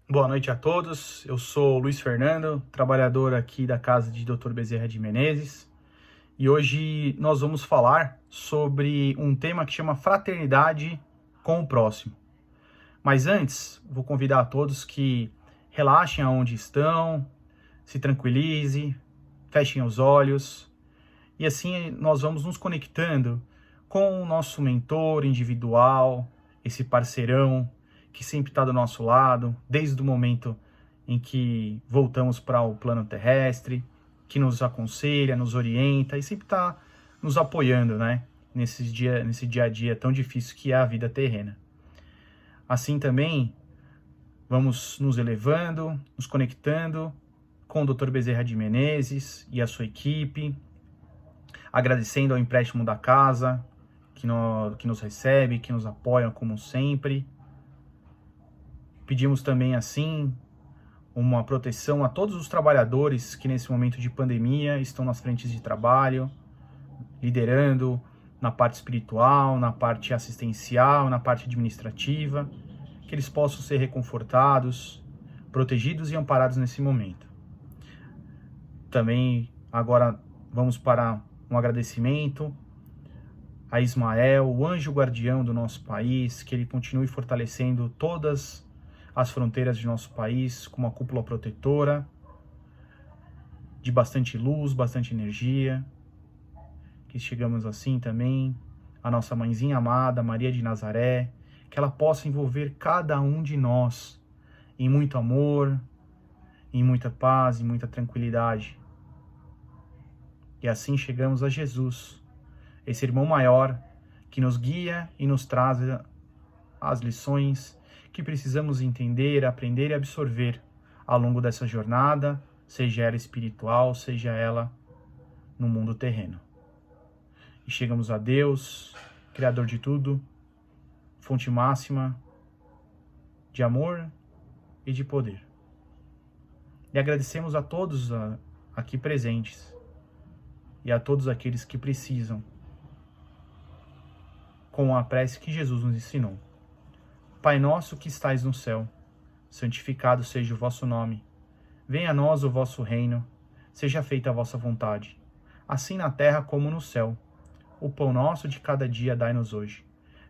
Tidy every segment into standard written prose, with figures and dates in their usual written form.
Boa noite a todos, eu sou Luiz Fernando, trabalhador aqui da casa de Dr. Bezerra de Menezes, e hoje nós vamos falar sobre um tema que chama fraternidade com o próximo. Mas antes, vou convidar a todos que relaxem aonde estão, se tranquilize, fechem os olhos, e assim nós vamos nos conectando com o nosso mentor individual, esse parceirão que sempre está do nosso lado, desde o momento em que voltamos para o plano terrestre, que nos aconselha, nos orienta e sempre está nos apoiando, né? Nesse dia a dia tão difícil que é a vida terrena. Assim também, vamos nos elevando, nos conectando com o Dr. Bezerra de Menezes e a sua equipe, agradecendo ao empréstimo da casa, que nos recebe, que nos apoia como sempre. Pedimos também, assim, uma proteção a todos os trabalhadores que nesse momento de pandemia estão nas frentes de trabalho, liderando na parte espiritual, na parte assistencial, na parte administrativa, que eles possam ser reconfortados, protegidos e amparados nesse momento. Também agora vamos para um agradecimento a Ismael, o anjo guardião do nosso país, que ele continue fortalecendo todas as fronteiras de nosso país com uma cúpula protetora, de bastante luz, bastante energia. Que chegamos assim também a nossa mãezinha amada, Maria de Nazaré, que ela possa envolver cada um de nós em muito amor, em muita paz, em muita tranquilidade. E assim chegamos a Jesus, esse irmão maior que nos guia e nos traz as lições que precisamos entender, aprender e absorver ao longo dessa jornada, seja ela espiritual, seja ela no mundo terreno. E chegamos a Deus, Criador de tudo, fonte máxima de amor e de poder. E agradecemos a todos aqui presentes e a todos aqueles que precisam, com a prece que Jesus nos ensinou. Pai nosso que estais no céu, santificado seja o vosso nome. Venha a nós o vosso reino, seja feita a vossa vontade, assim na terra como no céu. O pão nosso de cada dia dai-nos hoje.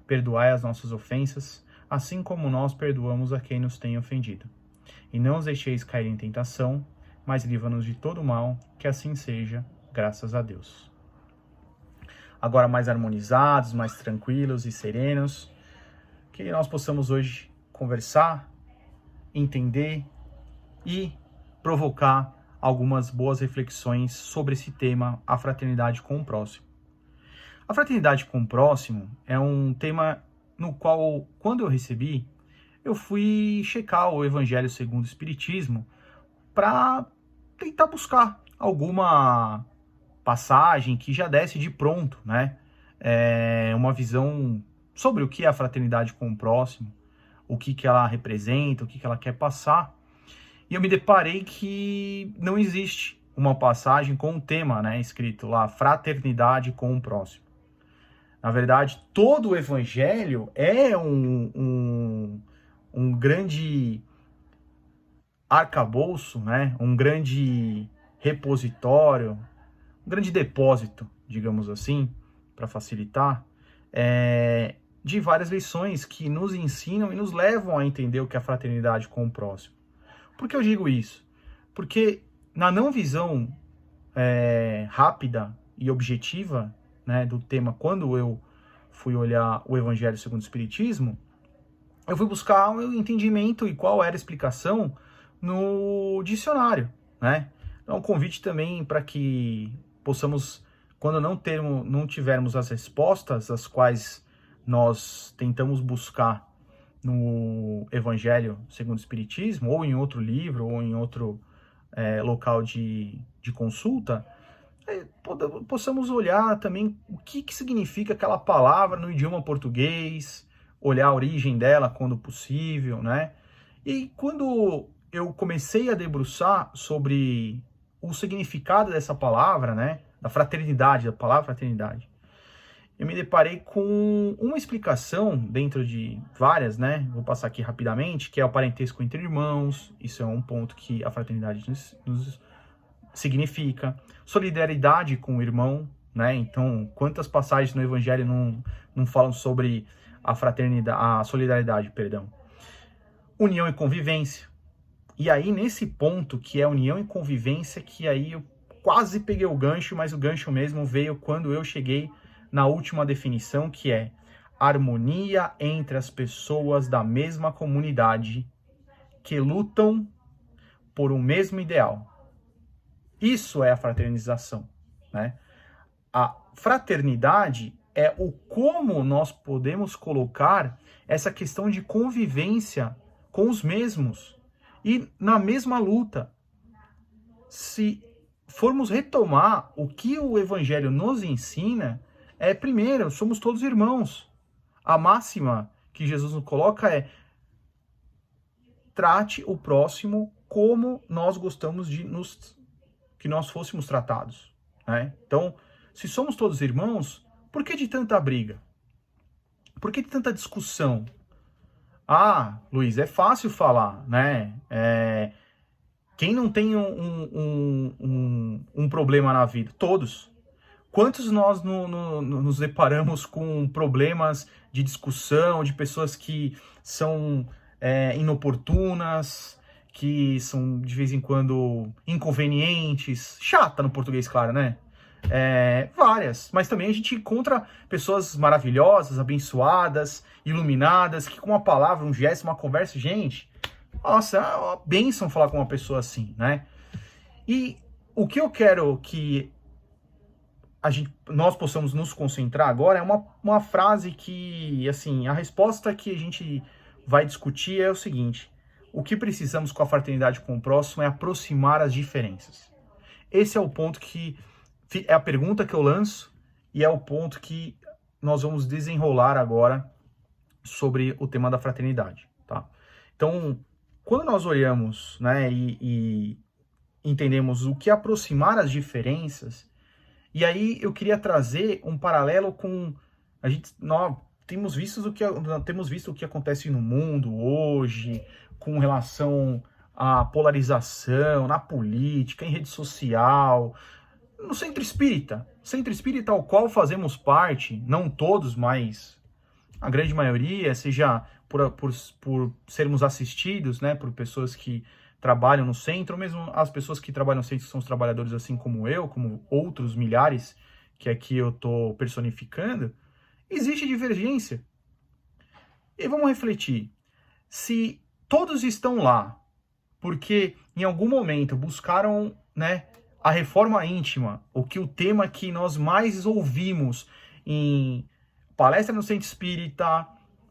Perdoai as nossas ofensas, assim como nós perdoamos a quem nos tem ofendido. E não os deixeis cair em tentação, mas livra-nos de todo mal, que assim seja, graças a Deus. Agora mais harmonizados, mais tranquilos e serenos, que nós possamos hoje conversar, entender e provocar algumas boas reflexões sobre esse tema, a fraternidade com o próximo. A fraternidade com o próximo é um tema no qual, quando eu recebi, eu fui checar o Evangelho segundo o Espiritismo para tentar buscar alguma passagem que já desse de pronto, né? Uma visão sobre o que é a fraternidade com o próximo, o que ela representa, o que ela quer passar. E eu me deparei que não existe uma passagem com um tema, né, escrito lá, fraternidade com o próximo. Na verdade, todo o Evangelho é um grande arcabouço, né, um grande repositório, um grande depósito, digamos assim, para facilitar, de várias lições que nos ensinam e nos levam a entender o que é a fraternidade com o próximo. Por que eu digo isso? Porque na não visão rápida e objetiva, né, do tema, quando eu fui olhar o Evangelho segundo o Espiritismo, eu fui buscar o entendimento e qual era a explicação no dicionário, né? Então, um convite também para que possamos, quando não tivermos as respostas, as quais nós tentamos buscar no Evangelho segundo o Espiritismo, ou em outro livro, ou em outro local de consulta, possamos olhar também o que significa aquela palavra no idioma português, olhar a origem dela quando possível, né? E quando eu comecei a debruçar sobre o significado dessa palavra, né, da fraternidade, da palavra fraternidade, eu me deparei com uma explicação dentro de várias, né? Vou passar aqui rapidamente, que é o parentesco entre irmãos. Isso é um ponto que a fraternidade nos significa. Solidariedade com o irmão, né? Então, quantas passagens no Evangelho não falam sobre a fraternidade, a solidariedade, perdão. União e convivência. E aí, nesse ponto, que é união e convivência, que aí eu quase peguei o gancho, mas o gancho mesmo veio quando eu cheguei na última definição, que é harmonia entre as pessoas da mesma comunidade que lutam por um mesmo ideal. Isso é a fraternização, né? A fraternidade é o como nós podemos colocar essa questão de convivência com os mesmos e na mesma luta. Se formos retomar o que o Evangelho nos ensina, primeiro, somos todos irmãos. A máxima que Jesus nos coloca é: trate o próximo como nós gostamos que nós fôssemos tratados, né? Então, se somos todos irmãos, por que de tanta briga? Por que de tanta discussão? Ah, Luiz, é fácil falar, né? Quem não tem um problema na vida? Todos. Quantos nós nos deparamos com problemas de discussão, de pessoas que são inoportunas, que são, de vez em quando, inconvenientes, chata no português, claro, né? Várias, mas também a gente encontra pessoas maravilhosas, abençoadas, iluminadas, que com uma palavra, um gesto, uma conversa, gente, nossa, é uma bênção falar com uma pessoa assim, né? E o que eu quero que nós possamos nos concentrar agora é uma frase que, assim, a resposta que a gente vai discutir é o seguinte: o que precisamos com a fraternidade com o próximo é aproximar as diferenças. Esse é o ponto que é a pergunta que eu lanço e é o ponto que nós vamos desenrolar agora sobre o tema da fraternidade, tá? Então, quando nós olhamos, né, e entendemos o que é aproximar as diferenças, e aí eu queria trazer um paralelo com nós temos visto o que acontece no mundo hoje, com relação à polarização, na política, em rede social, no centro espírita ao qual fazemos parte, não todos, mas a grande maioria, seja por sermos assistidos, né, por pessoas que trabalham no centro, ou mesmo as pessoas que trabalham no centro, que são os trabalhadores assim como eu, como outros milhares que aqui eu estou personificando, existe divergência. E vamos refletir: se todos estão lá porque em algum momento buscaram, né, a reforma íntima, o tema que nós mais ouvimos em palestra no Centro Espírita,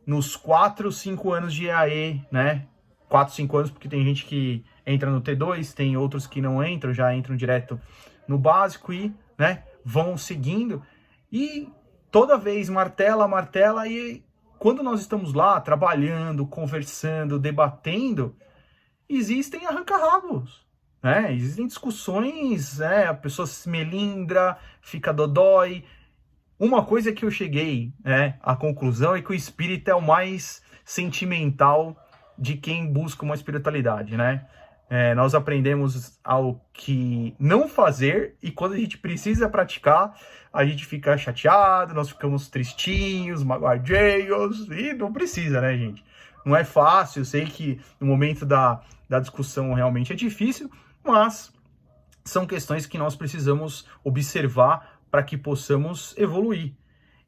nos 4, 5 anos de EAE, né? 4, 5 anos, porque tem gente que entra no T2, tem outros que não entram, já entram direto no básico e, né, vão seguindo. E toda vez martela, e quando nós estamos lá trabalhando, conversando, debatendo, existem arranca-rabos, né? Existem discussões, a pessoa se melindra, fica dodói. Uma coisa que eu cheguei, à conclusão é que o espírita é o mais sentimental de quem busca uma espiritualidade, né? Nós aprendemos ao que não fazer e quando a gente precisa praticar, a gente fica chateado, nós ficamos tristinhos, magoadinhos, e não precisa, né, gente? Não é fácil, eu sei que no momento da discussão realmente é difícil, mas são questões que nós precisamos observar para que possamos evoluir.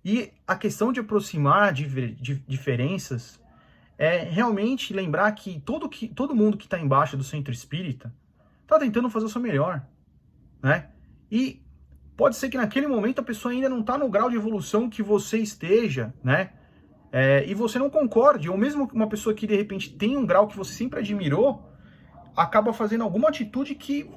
E a questão de aproximar diferenças é realmente lembrar que todo mundo que está embaixo do centro espírita está tentando fazer o seu melhor, né? E pode ser que naquele momento a pessoa ainda não está no grau de evolução que você esteja, né? E você não concorde, ou mesmo uma pessoa que de repente tem um grau que você sempre admirou, acaba fazendo alguma atitude que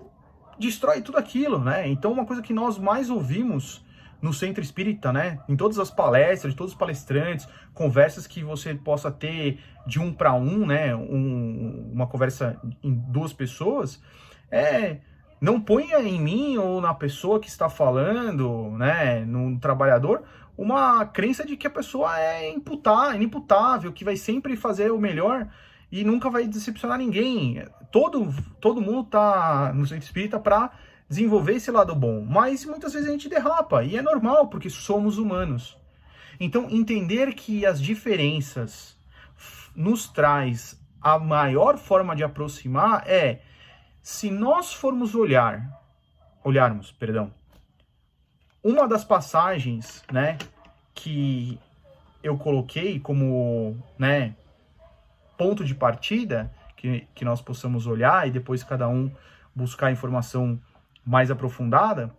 destrói tudo aquilo, né? Então, uma coisa que nós mais ouvimos no Centro Espírita, né, em todas as palestras, de todos os palestrantes, conversas que você possa ter de 1 para 1, né, uma conversa em 2 pessoas, não ponha em mim ou na pessoa que está falando, né, no trabalhador, uma crença de que a pessoa é inimputável, que vai sempre fazer o melhor e nunca vai decepcionar ninguém. Todo mundo tá no centro espírita para desenvolver esse lado bom, mas muitas vezes a gente derrapa, e é normal, porque somos humanos. Então, entender que as diferenças nos traz a maior forma de aproximar se nós formos olharmos, uma das passagens, né, que eu coloquei como, né, ponto de partida, que nós possamos olhar e depois cada um buscar informação mais aprofundada,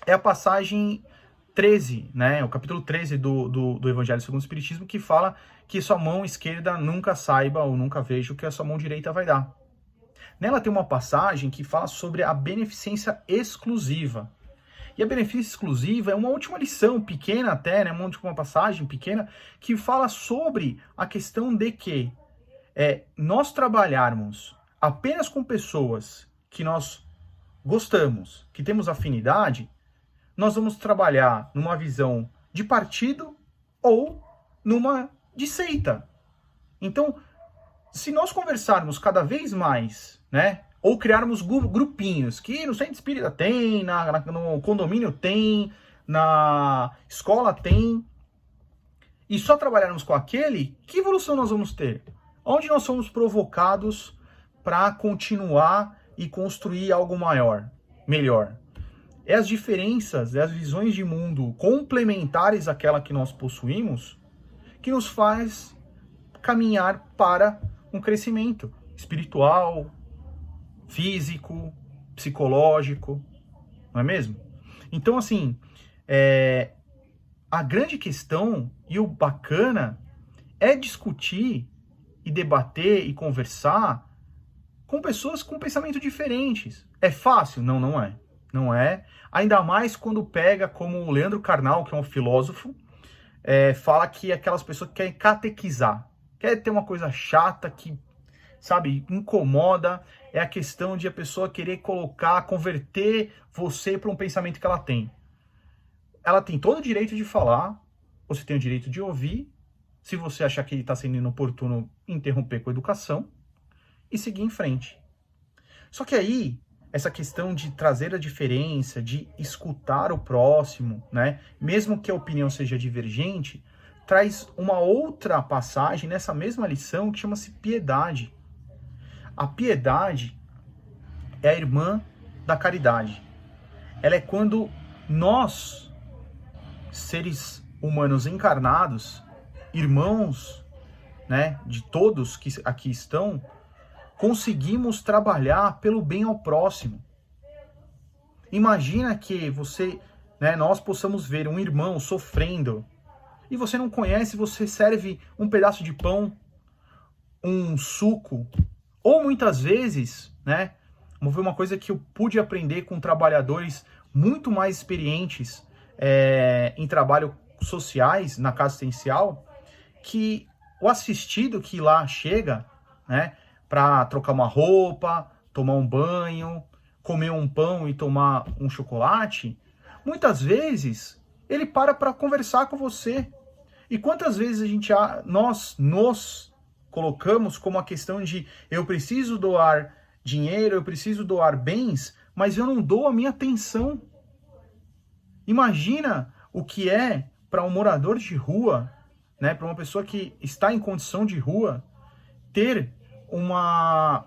é a passagem 13, né, o capítulo 13 do Evangelho segundo o Espiritismo, que fala que sua mão esquerda nunca saiba ou nunca veja o que a sua mão direita vai dar. Nela tem uma passagem que fala sobre a beneficência exclusiva. E a beneficência exclusiva é uma última lição, pequena até, né, uma passagem pequena, que fala sobre a questão de que nós trabalharmos apenas com pessoas que nós gostamos, que temos afinidade, nós vamos trabalhar numa visão de partido ou numa de seita. Então, se nós conversarmos cada vez mais, né, ou criarmos grupinhos, que no centro espírita tem, no condomínio tem, na escola tem, e só trabalharmos com aquele, que evolução nós vamos ter? Onde nós somos provocados para continuar e construir algo maior, melhor? É as diferenças, as visões de mundo complementares àquela que nós possuímos, que nos faz caminhar para um crescimento espiritual, físico, psicológico, não é mesmo? Então, assim, a grande questão e o bacana é discutir e debater e conversar com pessoas com pensamento diferentes. É fácil? Não, não é. Não é. Ainda mais quando pega, como o Leandro Carnal, que é um filósofo, fala que aquelas pessoas que querem catequizar, quer ter uma coisa chata que, sabe, incomoda, é a questão de a pessoa querer converter você para um pensamento que ela tem. Ela tem todo o direito de falar, você tem o direito de ouvir, se você achar que está sendo inoportuno, interromper com educação e seguir em frente. Só que aí, essa questão de trazer a diferença, de escutar o próximo, né, mesmo que a opinião seja divergente, traz uma outra passagem nessa mesma lição que chama-se piedade. A piedade é a irmã da caridade. Ela é quando nós, seres humanos encarnados, irmãos, né, de todos que aqui estão, conseguimos trabalhar pelo bem ao próximo. Imagina que nós possamos ver um irmão sofrendo e você não conhece, você serve um pedaço de pão, um suco, ou muitas vezes, né, foi uma coisa que eu pude aprender com trabalhadores muito mais experientes em trabalho sociais, na casa assistencial, que o assistido que lá chega, né, para trocar uma roupa, tomar um banho, comer um pão e tomar um chocolate, muitas vezes ele para conversar com você. E quantas vezes nós nos colocamos como a questão de eu preciso doar dinheiro, eu preciso doar bens, mas eu não dou a minha atenção. Imagina o que é para um morador de rua, né, para uma pessoa que está em condição de rua, ter uma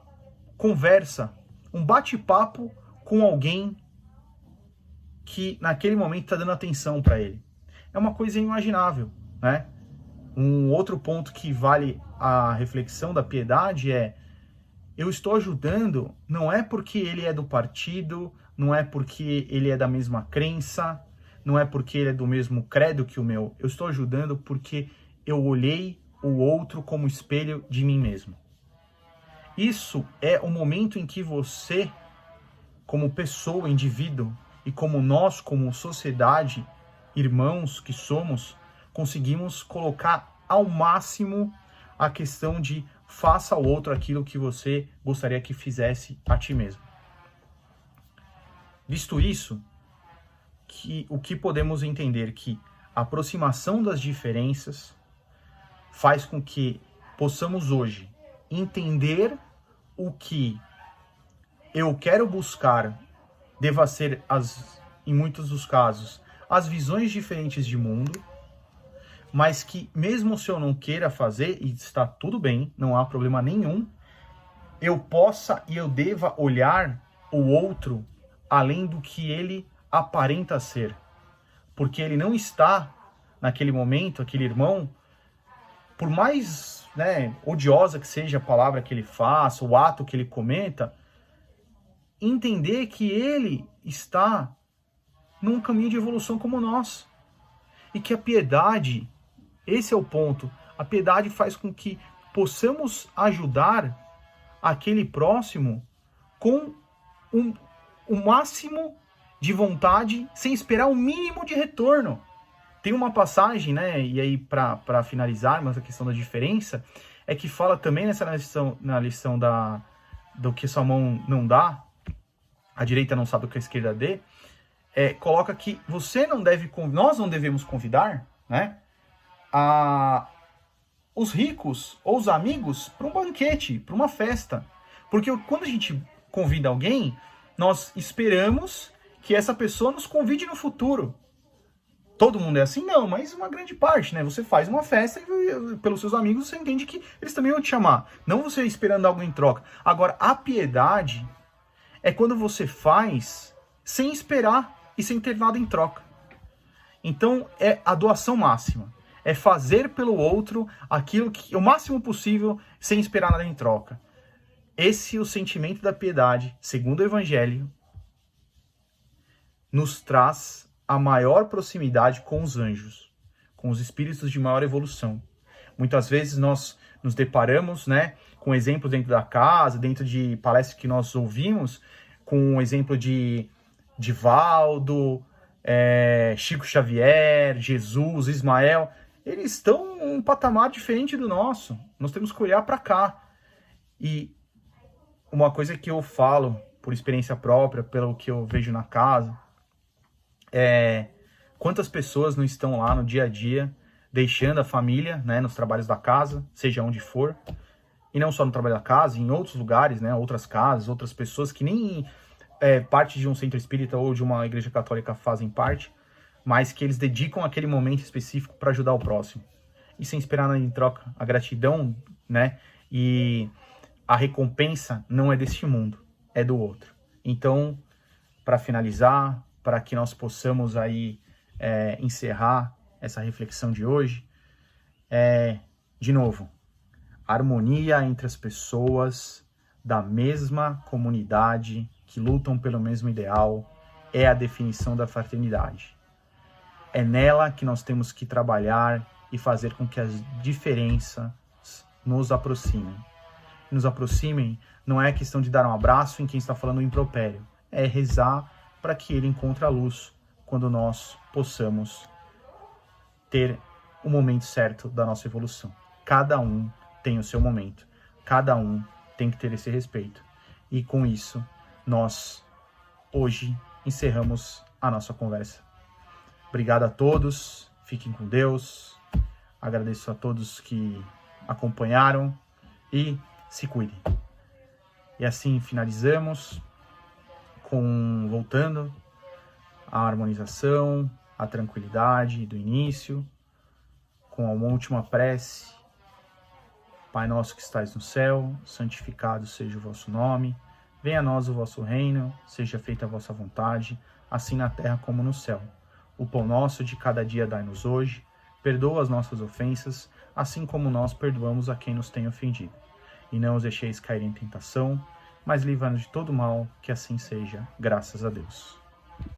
conversa, um bate-papo com alguém que naquele momento está dando atenção para ele. É uma coisa inimaginável, né? Um outro ponto que vale a reflexão da piedade é: eu estou ajudando não é porque ele é do partido, não é porque ele é da mesma crença, não é porque ele é do mesmo credo que o meu. Eu estou ajudando porque eu olhei o outro como espelho de mim mesmo. Isso é o momento em que você, como pessoa, indivíduo, e como nós, como sociedade, irmãos que somos, conseguimos colocar ao máximo a questão de faça ao outro aquilo que você gostaria que fizesse a ti mesmo. Visto isso, o que podemos entender que a aproximação das diferenças faz com que possamos hoje entender o que eu quero buscar deva ser, em muitos dos casos, as visões diferentes de mundo, mas que mesmo se eu não queira fazer, e está tudo bem, não há problema nenhum, eu possa e eu deva olhar o outro além do que ele aparenta ser. Porque ele não está, naquele momento, aquele irmão, por mais odiosa que seja a palavra que ele faça, o ato que ele cometa, entender que ele está num caminho de evolução como nós. E que a piedade, esse é o ponto, a piedade faz com que possamos ajudar aquele próximo com o máximo de vontade, sem esperar o mínimo de retorno. Tem uma passagem, e aí para finalizarmos a questão da diferença, é que fala também na lição do que sua mão não dá, a direita não sabe o que a esquerda dê, coloca que nós não devemos convidar, os ricos ou os amigos para um banquete, para uma festa. Porque quando a gente convida alguém, nós esperamos que essa pessoa nos convide no futuro. Todo mundo é assim? Não, mas uma grande parte, Você faz uma festa e pelos seus amigos você entende que eles também vão te chamar. Não você esperando algo em troca. Agora, a piedade é quando você faz sem esperar e sem ter nada em troca. Então, é a doação máxima. É fazer pelo outro aquilo que o máximo possível sem esperar nada em troca. Esse é o sentimento da piedade, segundo o Evangelho, nos traz a maior proximidade com os anjos, com os espíritos de maior evolução. Muitas vezes nós nos deparamos, com exemplos dentro da casa, dentro de palestras que nós ouvimos, com o exemplo de Divaldo, Chico Xavier, Jesus, Ismael. Eles estão em um patamar diferente do nosso. Nós temos que olhar para cá. E uma coisa que eu falo, por experiência própria, pelo que eu vejo na casa, quantas pessoas não estão lá no dia a dia, deixando a família, nos trabalhos da casa, seja onde for, e não só no trabalho da casa, em outros lugares, outras casas, outras pessoas que nem parte de um centro espírita ou de uma igreja católica fazem parte, mas que eles dedicam aquele momento específico para ajudar o próximo. E sem esperar nada em troca. A gratidão, e a recompensa não é deste mundo, é do outro. Então, para finalizar, para que nós possamos aí encerrar essa reflexão de hoje, de novo, harmonia entre as pessoas da mesma comunidade que lutam pelo mesmo ideal é a definição da fraternidade. É nela que nós temos que trabalhar e fazer com que as diferenças nos aproximem. Nos aproximem não é questão de dar um abraço em quem está falando o impropério, é rezar para que ele encontre a luz quando nós possamos ter o momento certo da nossa evolução. Cada um tem o seu momento, cada um tem que ter esse respeito. E com isso, nós hoje encerramos a nossa conversa. Obrigado a todos, fiquem com Deus, agradeço a todos que acompanharam e se cuidem. E assim finalizamos, voltando à harmonização, à tranquilidade do início, com uma última prece. Pai nosso que estais no céu, santificado seja o vosso nome, venha a nós o vosso reino, seja feita a vossa vontade, assim na terra como no céu. O pão nosso de cada dia dai-nos hoje, perdoa as nossas ofensas, assim como nós perdoamos a quem nos tem ofendido. E não os deixeis cair em tentação, mas livra-nos de todo mal, que assim seja, graças a Deus.